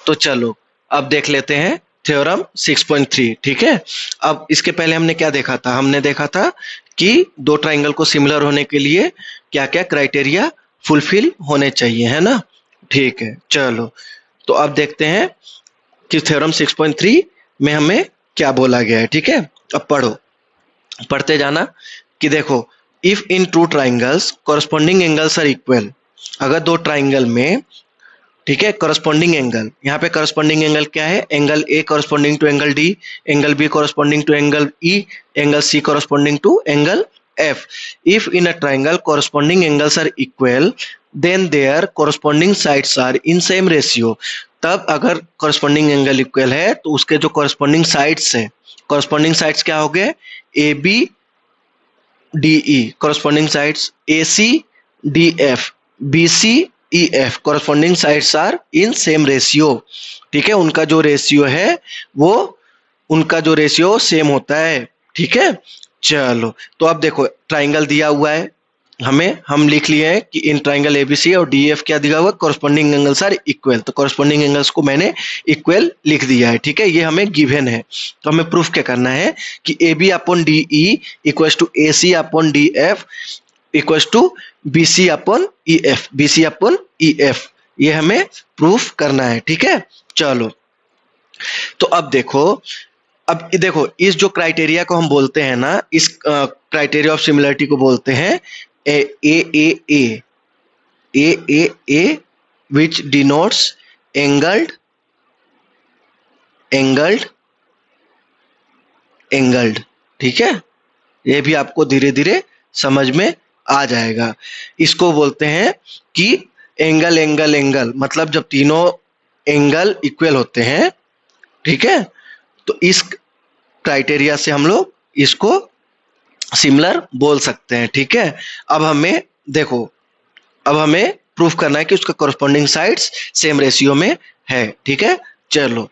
तो चलो अब देख लेते हैं थ्योरम 6.3। ठीक है, अब इसके पहले हमने क्या देखा था? हमने देखा था कि दो ट्राइंगल को सिमिलर होने के लिए क्या क्या क्राइटेरिया फुलफिल होने चाहिए, है ना? ठीक है, चलो तो अब देखते हैं कि थ्योरम 6.3 में हमें क्या बोला गया है। ठीक है, अब पढ़ो, पढ़ते जाना कि देखो, if in two triangles corresponding angles are equal, अगर दो ट्राइंगल में, ठीक है, करस्पॉन्डिंग एंगल, यहाँ पे करस्पॉन्डिंग एंगल क्या है? Angle A corresponding to angle D, angle B corresponding to angle E, angle C corresponding to angle F. If in a triangle corresponding angles are equal then their corresponding sides are in same ratio। तब अगर corresponding angle equal है तो उसके जो corresponding sides है, corresponding sides क्या हो गए? A B D E, corresponding sides A C D F, B C E F, corresponding sides are in same ratio। ठीक है, उनका जो रेशियो है वो, उनका जो रेशियो सेम होता है। ठीक है, चलो तो अब देखो ट्राइंगल दिया हुआ है हमें, हम लिख लिए हैं कि इन ट्राइंगल एबीसी और डीएफ क्या दिया हुआ है? Corresponding angles are equal. तो कॉरस्पॉन्डिंग एंगल्स को मैंने इक्वल लिख दिया है। ठीक है, ये हमें गिवन है, तो हमें प्रूफ क्या करना है कि A B upon D E equals to A C upon D F equals to B C upon E F, B C upon E F, ये हमें प्रूफ करना है। ठीक है, चलो तो अब देखो, अब देखो इस जो क्राइटेरिया को हम बोलते हैं ना, इस क्राइटेरिया ऑफ सिमिलरिटी को बोलते हैं a a a a a a which denotes angled angled angled. ठीक है, ये भी आपको धीरे धीरे समझ में आ जाएगा। इसको बोलते हैं कि एंगल एंगल एंगल, मतलब जब तीनों एंगल इक्वल होते हैं, ठीक है, तो इस क्राइटेरिया से हम लोग इसको सिमिलर बोल सकते हैं। ठीक है, अब हमें देखो, अब हमें प्रूफ करना है कि उसका कॉरस्पॉन्डिंग साइड्स सेम रेशियो में है। ठीक है, चलो,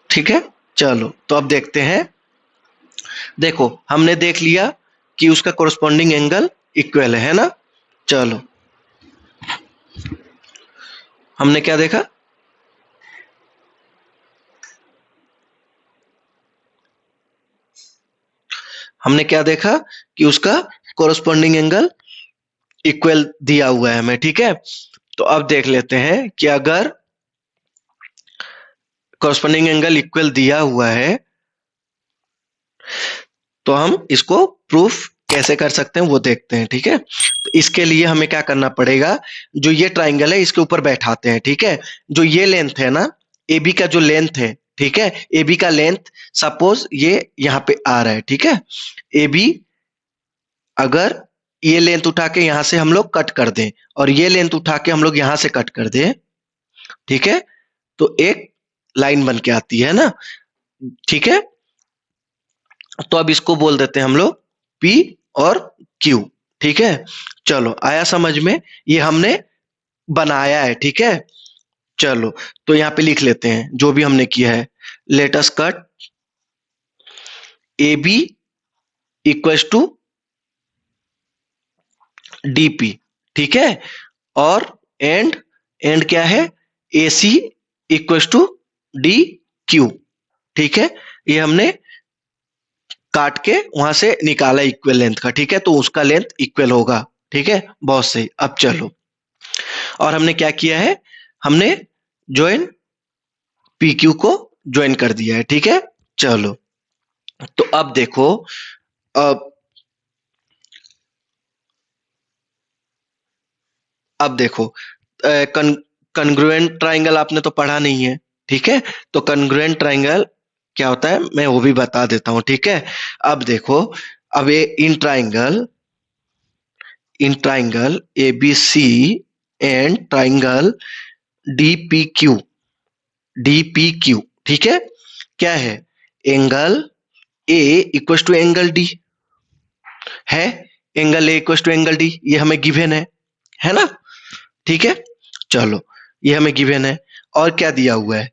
ठीक है, चलो तो अब देखते हैं। देखो हमने देख लिया कि उसका कॉरस्पॉन्डिंग एंगल इक्वल है ना? चलो हमने क्या देखा? हमने क्या देखा कि उसका कॉरस्पॉन्डिंग एंगल इक्वल दिया हुआ है हमें। ठीक है, तो अब देख लेते हैं कि अगर कॉरस्पॉन्डिंग एंगल इक्वल दिया हुआ है तो हम इसको प्रूफ कैसे कर सकते हैं वो देखते हैं। ठीक है, तो इसके लिए हमें क्या करना पड़ेगा? जो ये ट्राइंगल है इसके ऊपर बैठाते हैं। ठीक है, जो ये लेंथ है ना, ए बी का जो लेंथ है, ठीक है, ए बी का लेंथ सपोज ये यहाँ पे आ रहा है। ठीक है, ए बी, अगर ये लेंथ उठा के यहां से हम लोग कट कर दें और ये लेंथ उठा के हम लोग यहां से कट कर दें, ठीक है, तो एक लाइन बन के आती है ना? ठीक है, तो अब इसको बोल देते हैं हम लोग P और Q। ठीक है, चलो आया समझ में? ये हमने बनाया है। ठीक है, चलो तो यहाँ पे लिख लेते हैं जो भी हमने किया है। Let us cut A B equals to DP। ठीक है, और एंड एंड क्या है? AC equals to DQ। ठीक है, ये हमने काट के वहां से निकाला इक्वल लेंथ का। ठीक है, तो उसका लेंथ इक्वल होगा। ठीक है, बहुत सही। अब चलो, और हमने क्या किया है? हमने ज्वाइन PQ को ज्वाइन कर दिया है। ठीक है, चलो तो अब देखो, अब देखो कन्ग्रुएंट ट्राइंगल आपने तो पढ़ा नहीं है। ठीक है, तो कन्ग्रुएंट ट्राइंगल क्या होता है मैं वो भी बता देता हूं। ठीक है, अब देखो, अब ये in triangle ABC and triangle DPQ, ठीक है, क्या है? Angle A equal to angle D है, angle A equal to angle D, ये हमें गिवन है ना? ठीक है, चलो ये हमें गिवन है। और क्या दिया हुआ है?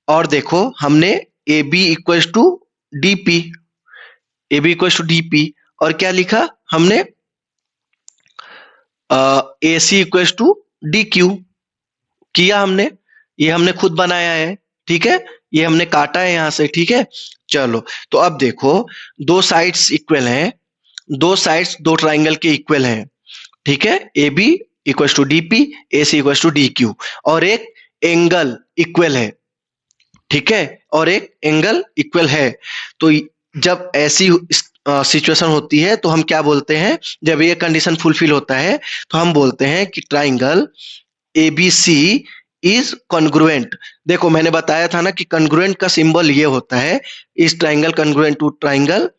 और देखो हमने A B equal to DP, A B equal to DP, और क्या लिखा हमने? AC इक्वल टू DQ किया हमने। ये हमने खुद बनाया है, ठीक है, ये हमने काटा है यहां से, ठीक है। चलो, तो अब देखो, दो साइड्स इक्वल हैं, दो साइड्स दो ट्राइंगल के इक्वल हैं, ठीक है। A B equal to D P, A C equal to D Q, और एक एंगल इक्वल है, ठीक है, और एक एंगल इक्वल है। तो जब ऐसी सिचुएशन होती है तो हम क्या बोलते हैं, जब ये कंडीशन फुलफिल होता है तो हम बोलते हैं कि triangle A B C is congruent. देखो, मैंने बताया था ना कि कॉन्ग्रुएंट का सिंबल ये होता है, इस triangle congruent to triangle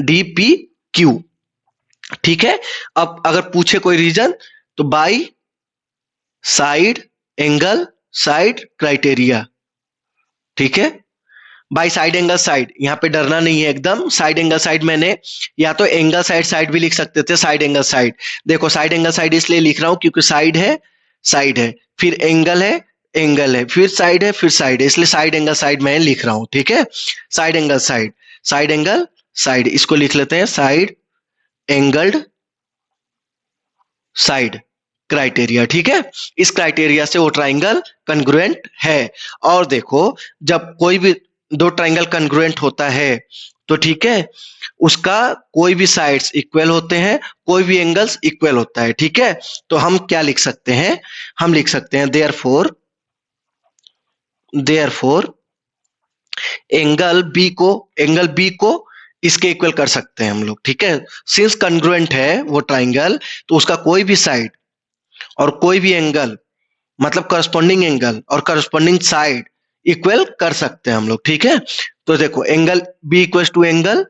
D P Q, ठीक है। अब अगर पूछे कोई रीजन, तो by side angle side criteria, ठीक है। बाई साइड एंगल साइड, यहाँ पे डरना नहीं है एकदम। साइड एंगल साइड मैंने या तो एंगल साइड साइड भी लिख सकते थे, साइड एंगल साइड। देखो, साइड एंगल साइड इसलिए लिख रहा हूं क्योंकि साइड है, फिर एंगल है, फिर साइड है, इसलिए साइड एंगल साइड मैं लिख रहा हूं, ठीक है। साइड एंगल साइड, इसको लिख लेते हैं साइड एंगल्ड साइड क्राइटेरिया, ठीक है। इस क्राइटेरिया से वो ट्राइंगल कन्ग्रुएंट है। और देखो, जब कोई भी दो ट्राइंगल कन्ग्रुएंट होता है तो ठीक है, उसका कोई भी साइड्स इक्वल होते हैं, कोई भी एंगल्स इक्वल होता है, ठीक है। तो हम क्या लिख सकते हैं, हम लिख सकते हैं देयरफॉर एंगल बी को इसके इक्वल कर सकते हैं हम लोग, ठीक है। सिंस कन्ग्रुएंट है वो ट्राइंगल, तो उसका कोई भी साइड और कोई भी एंगल, मतलब करस्पॉन्डिंग एंगल और करस्पॉन्डिंग साइड इक्वल कर सकते हैं हम लोग, ठीक है। तो देखो, angle B equal to angle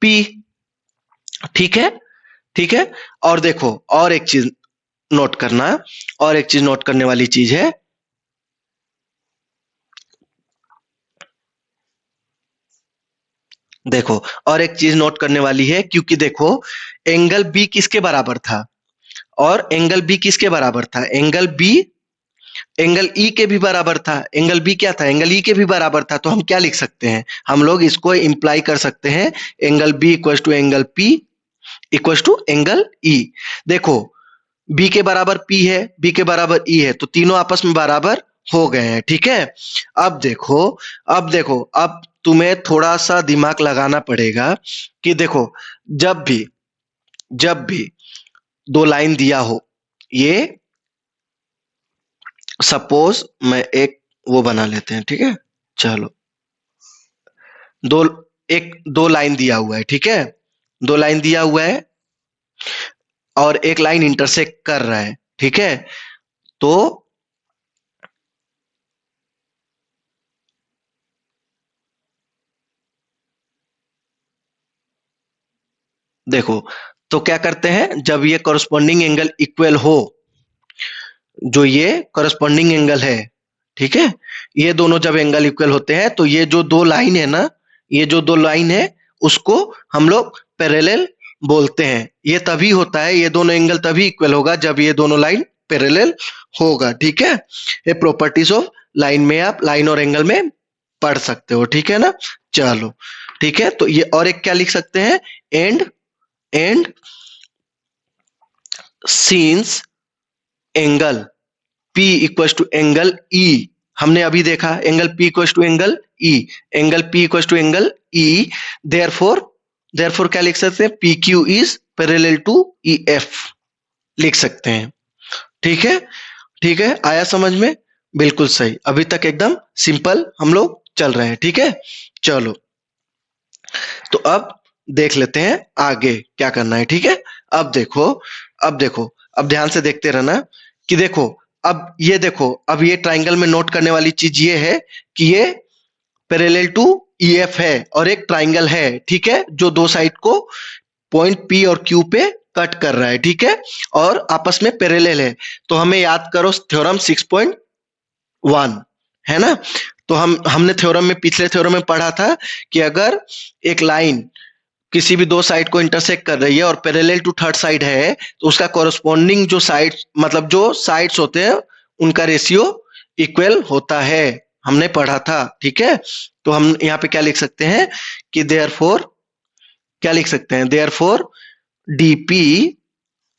P, ठीक है, ठीक है। और देखो, और एक चीज नोट करना, और एक चीज नोट करने वाली चीज है, देखो, और एक चीज नोट करने वाली है, क्योंकि देखो, एंगल बी किसके बराबर था और एंगल बी किसके बराबर था, एंगल ई के भी बराबर था। एंगल बी क्या था, एंगल ई के भी बराबर था। तो हम क्या लिख सकते हैं, हम लोग इसको इंप्लाई कर सकते हैं, angle B equal to angle P equal to angle E. देखो, बी के बराबर पी है, बी के बराबर ई है, तो तीनों आपस में बराबर हो गए हैं, ठीक है। अब तुम्हें थोड़ा सा दिमाग लगाना पड़ेगा कि देखो, जब भी दो लाइन दिया हो, ये सपोज मैं एक वो बना लेते हैं, ठीक है। चलो, दो दो लाइन दिया हुआ है, ठीक है, दो लाइन दिया हुआ है और एक लाइन इंटरसेक्ट कर रहा है, ठीक है। तो देखो, तो क्या करते हैं, जब ये कॉरस्पॉन्डिंग एंगल इक्वल हो, जो ये कॉरस्पॉन्डिंग एंगल है, ठीक है, ये दोनों जब एंगल इक्वल होते हैं तो ये जो दो लाइन है ना, ये जो दो लाइन है उसको हम लोग पैरेलल बोलते हैं। ये तभी होता है, ये दोनों एंगल तभी इक्वल होगा जब ये दोनों लाइन पैरेलल होगा, ठीक है। ये प्रॉपर्टीज ऑफ लाइन में आप लाइन और एंगल में पढ़ सकते हो, ठीक है ना। चलो, ठीक है, तो ये और एक क्या लिख सकते हैं, and since angle P equal to angle E, हमने अभी देखा angle P equal to angle E, angle P equal to angle E, therefore क्या लिख सकते हैं, PQ is parallel to EF लिख सकते हैं, ठीक है, ठीक है, आया समझ में, बिल्कुल सही। अभी तक एकदम सिंपल हम लोग चल रहे हैं, ठीक है। चलो, तो अब देख लेते हैं आगे क्या करना है, ठीक है। अब देखो, अब ध्यान से देखते रहना कि देखो, अब ये ट्राइंगल में नोट करने वाली चीज ये है कि ये पैरेलल टू EF है और एक ट्राइंगल है, ठीक है, जो दो साइड को पॉइंट P और Q पे कट कर रहा है, ठीक है, और आपस में पैरेलल है। तो हमें याद करो थ्योरम 6.1, है ना। तो हमने थ्योरम में, पिछले थ्योरम में पढ़ा था कि अगर एक लाइन किसी भी दो साइड को इंटरसेक्ट कर रही है और पैरेलल टू थर्ड साइड है, तो उसका कॉरस्पॉन्डिंग जो साइड, मतलब जो साइड्स होते हैं, उनका रेशियो इक्वल होता है, हमने पढ़ा था, ठीक है। तो हम यहाँ पे क्या लिख सकते हैं कि therefore DP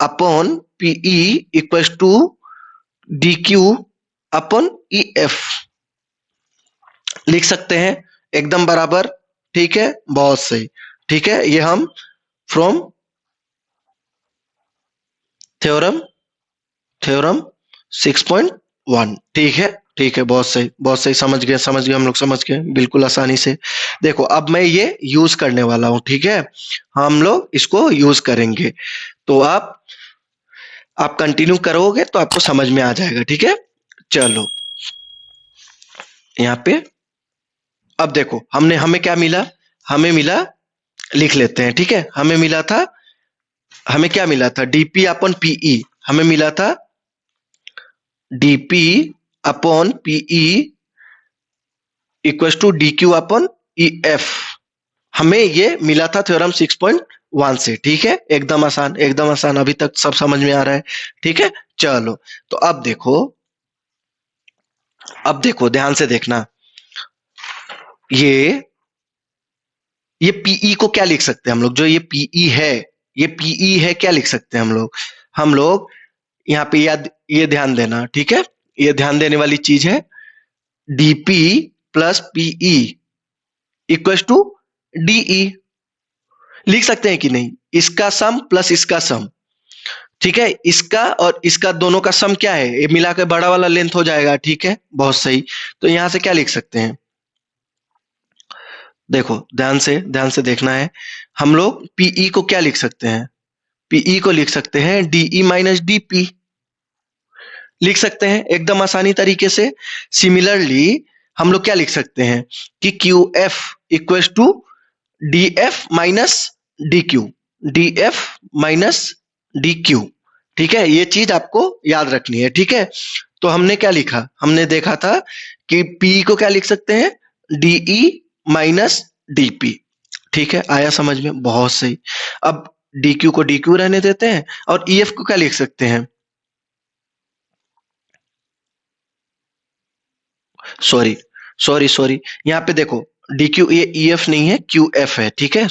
upon PE equal to D Q upon E F लिख सकते हैं, एकदम बराबर। ठीक है, बहुत सही। ठीक है, ये हम फ्रॉम थ्योरम थ्योरम 6.1। ठीक है, ठीक है, बहुत सही, बहुत सही। समझ गए हम लोग, समझ गए बिल्कुल आसानी से। देखो अब मैं ये यूज करने वाला हूं। ठीक है, हम लोग इसको यूज करेंगे, तो आप कंटिन्यू करोगे तो आपको समझ में आ जाएगा। ठीक है, चलो यहाँ पे अब देखो हमें क्या मिला। हमें मिला, लिख लेते हैं। ठीक है, हमें क्या मिला था, डीपी अपॉन पीई। हमें मिला था DP upon PE equal to D Q upon E F. हमें ये मिला था थ्योरम 6.1 से। ठीक है, एकदम आसान, एकदम आसान, अभी तक सब समझ में आ रहा है। ठीक है, चलो तो अब देखो ध्यान से देखना। ये पीई को क्या लिख सकते हैं हम लोग, जो ये पीई है, ये पीई है, क्या लिख सकते हैं हम लोग यहाँ पे याद, ये ध्यान देना। ठीक है, ये ध्यान देने वाली चीज है। DP plus PE equal to DE लिख सकते हैं कि नहीं, इसका सम प्लस इसका सम। ठीक है, इसका और इसका दोनों का सम क्या है, ये मिला के बड़ा वाला लेंथ हो जाएगा। ठीक है, बहुत सही। तो यहां से क्या लिख सकते हैं, देखो ध्यान से देखना है। हम लोग पीई को क्या लिख सकते हैं, पीई को लिख सकते हैं डीई माइनस डीपी, लिख सकते हैं एकदम आसानी तरीके से। सिमिलरली हम लोग क्या लिख सकते हैं कि Q F equal to D F minus D Q, D F minus D Q. ठीक है, ये चीज आपको याद रखनी है। ठीक है, तो हमने क्या लिखा, हमने देखा था कि पी को क्या लिख सकते हैं, डीई माइनस डीपी। ठीक है, आया समझ में, बहुत सही। अब डी क्यू को डी क्यू रहने देते हैं, और ई एफ को क्या लिख सकते हैं, सॉरी सॉरी यहाँ पे देखो डी क्यू, ये ई एफ नहीं है, क्यू एफ है। ठीक है,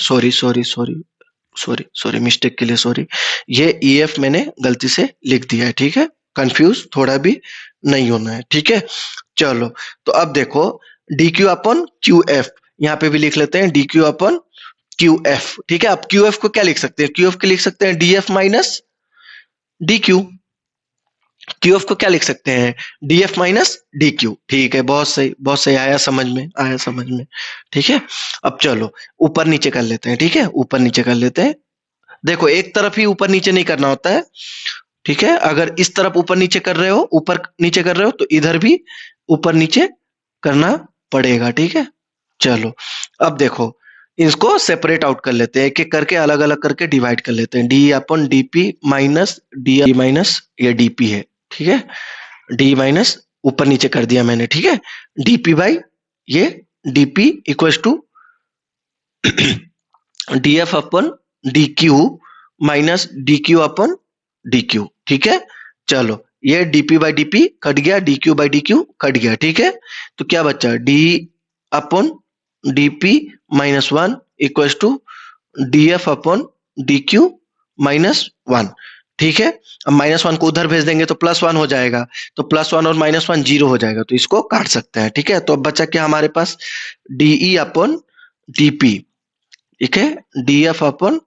सॉरी मिस्टेक के लिए सॉरी। ये ई एफ मैंने गलती से लिख दिया है। ठीक है, कंफ्यूज थोड़ा भी नहीं होना है। ठीक है, चलो तो अब देखो D Q upon Q F, यहाँ पे भी लिख लेते हैं D Q upon Q F. ठीक है, अब क्यू एफ को क्या लिख सकते हैं, क्यू एफ को लिख सकते हैं D F minus D Q. Q F को क्या लिख सकते हैं, D F minus D Q. ठीक है, बहुत सही, बहुत सही, आया समझ में, आया समझ में। ठीक है, अब चलो ऊपर नीचे कर लेते हैं। ठीक है, ऊपर नीचे कर लेते हैं। देखो एक तरफ ही ऊपर नीचे नहीं करना होता है। ठीक है, अगर इस तरफ ऊपर नीचे कर रहे हो, ऊपर नीचे कर रहे हो, तो इधर भी ऊपर नीचे करना पड़ेगा। ठीक है, चलो अब देखो इसको सेपरेट आउट कर लेते हैं, एक एक करके अलग अलग करके डिवाइड कर लेते हैं। D upon DP minus D minus ये डीपी है। ठीक है, डी माइनस ऊपर नीचे कर दिया मैंने। ठीक है, डीपी बाई ये DP equal to D F upon D Q minus D Q upon D Q. ठीक है, चलो ये डीपी बाई डीपी कट गया, D Q by D Q कट गया। ठीक है, तो क्या बचा, D upon DP minus one equal to D F upon D Q minus one. ठीक है, अब माइनस वन को उधर भेज देंगे तो प्लस वन हो जाएगा, तो प्लस वन और माइनस वन जीरो हो जाएगा, तो इसको काट सकते हैं। ठीक है, तो अब बचा क्या हमारे पास, डीई अपन डीपी। ठीक है, D F upon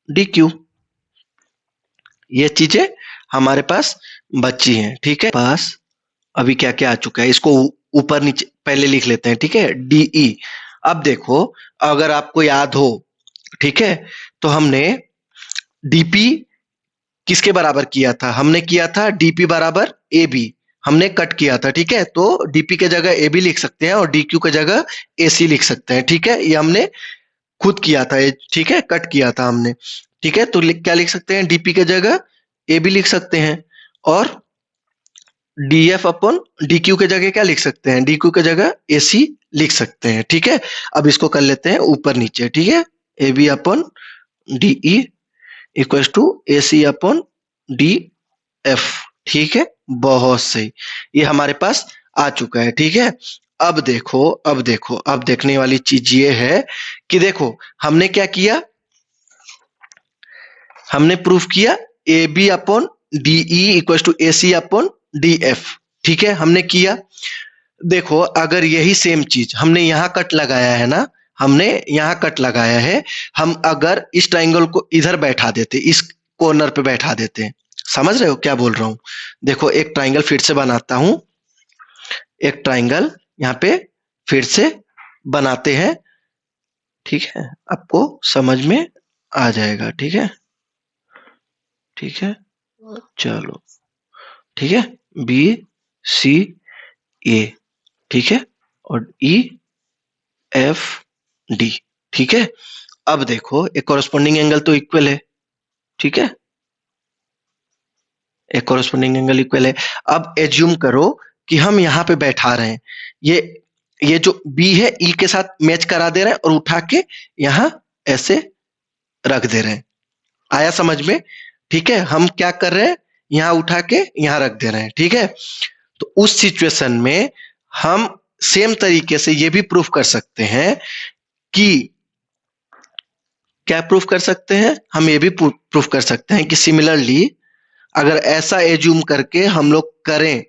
D Q, ये चीजें हमारे पास बची हैं। ठीक है, पास अभी क्या क्या आ चुका है, इसको ऊपर नीचे पहले लिख लेते हैं। ठीक है, डीई। अब देखो अगर आपको याद हो, ठीक है, तो हमने डीपी किसके बराबर किया था, हमने किया था डीपी बराबर ए बी, हमने कट किया था। ठीक है, तो डीपी के जगह ए बी लिख सकते हैं और डी क्यू के जगह ए सी लिख सकते हैं। ठीक है, ये हमने खुद किया था ये। ठीक है, कट किया था हमने। ठीक है, तो क्या लिख सकते हैं, डीपी के जगह ए बी लिख सकते हैं, और D F upon D Q के जगह क्या लिख सकते हैं, डी क्यू के जगह ए सी लिख सकते हैं। ठीक है, अब इसको कर लेते हैं ऊपर नीचे। ठीक है, A B upon D E equal to A C upon D F. ठीक है, बहुत सही, ये हमारे पास आ चुका है। ठीक है, अब देखने वाली चीज ये है कि देखो हमने क्या किया, हमने प्रूफ किया A B upon D E equal to A C upon D F. ठीक है, हमने किया। देखो अगर यही सेम चीज हमने यहाँ कट लगाया है ना, हमने यहाँ कट लगाया है, हम अगर इस ट्राइंगल को इधर बैठा देते, इस कॉर्नर पे बैठा देते, समझ रहे हो क्या बोल रहा हूँ? देखो एक ट्राइंगल फिर से बनाता हूँ, एक ट्राइंगल यहाँ पे फिर से बनाते हैं, ठीक है, आपको समझ में आ जाएगा। ठीक है, ठीक है, चलो ठीक है, बी सी ए, ठीक है, और ई एफ डी, ठीक है। अब देखो एक कॉरेस्पॉन्डिंग एंगल तो इक्वल है, ठीक है, एक कॉरेस्पॉन्डिंग एंगल इक्वल है। अब एज्यूम करो कि हम यहाँ पे बैठा रहे हैं, ये जो बी है ई के साथ मैच करा दे रहे हैं और उठा के यहाँ ऐसे रख दे रहे हैं। आया समझ में? ठीक है, हम क्या कर रहे हैं, यहाँ उठा के यहाँ रख दे रहे हैं। ठीक है, तो उस सिचुएशन में हम सेम तरीके से ये भी प्रूफ कर सकते हैं कि क्या प्रूफ कर सकते हैं, हम ये भी प्रूफ कर सकते हैं कि सिमिलरली अगर ऐसा एज्यूम करके हम लोग करें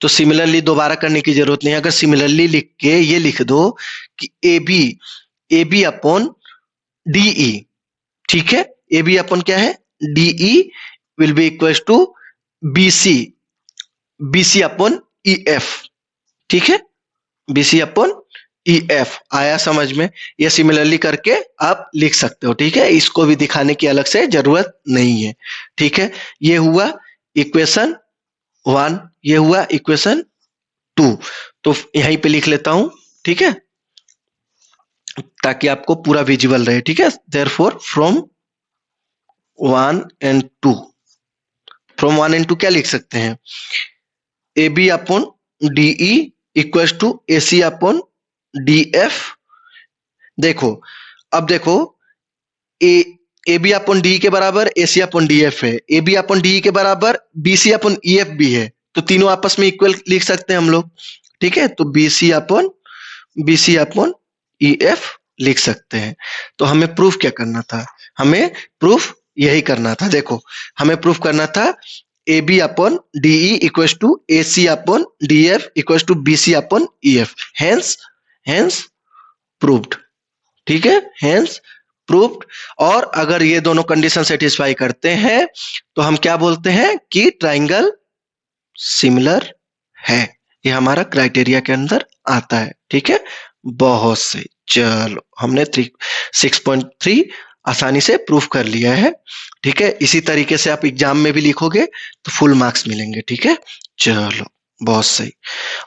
तो सिमिलरली दोबारा करने की जरूरत नहीं है। अगर सिमिलरली लिख के ये लिख दो कि ए बी अपॉन डीई, ठीक है, ए बी अपॉन क्या है, DE will be equal to B C upon E F, ठीक है, B C upon E F. आया समझ में? ये सिमिलरली करके आप लिख सकते हो। ठीक है, इसको भी दिखाने की अलग से जरूरत नहीं है। ठीक है, ये हुआ इक्वेशन 1, ये हुआ इक्वेशन 2, तो यहीं पे लिख लेता हूं, ठीक है, ताकि आपको पूरा विजिबल रहे। ठीक है, therefore from 1 and 2, from 1 and 2 क्या लिख सकते हैं, A B upon DE equal to A C upon D F. देखो अब देखो ए बी अपॉन डी के बराबर A C upon D F है, ए बी अपॉन डी के बराबर B C upon E F भी है, तो तीनों आपस में इक्वल लिख सकते हैं हम लोग। ठीक है, तो B C upon E F लिख सकते हैं। तो हमें प्रूफ क्या करना था, हमें प्रूफ यही करना था। देखो हमें प्रूफ करना था A B upon DE equal to A C upon D F equal to B C upon E F, hence proved. ठीक है, हेंस प्रूव्ड। और अगर ये दोनों कंडीशन सेटिस्फाई करते हैं तो हम क्या बोलते हैं कि ट्राइंगल सिमिलर है, ये हमारा क्राइटेरिया के अंदर आता है। ठीक है, बहुत सही। चलो हमने 6.3 आसानी से प्रूफ कर लिया है। ठीक है, इसी तरीके से आप एग्जाम में भी लिखोगे तो फुल मार्क्स मिलेंगे। ठीक है, चलो बहुत सही।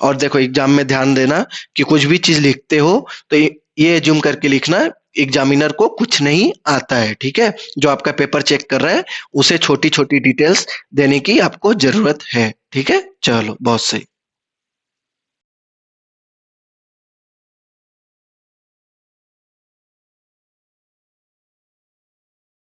और देखो एग्जाम में ध्यान देना कि कुछ भी चीज लिखते हो तो ये एज्यूम करके लिखना एग्जामिनर को कुछ नहीं आता है। ठीक है, जो आपका पेपर चेक कर रहा है उसे छोटी छोटी डिटेल्स देने की आपको जरूरत है। ठीक है, चलो बहुत सही।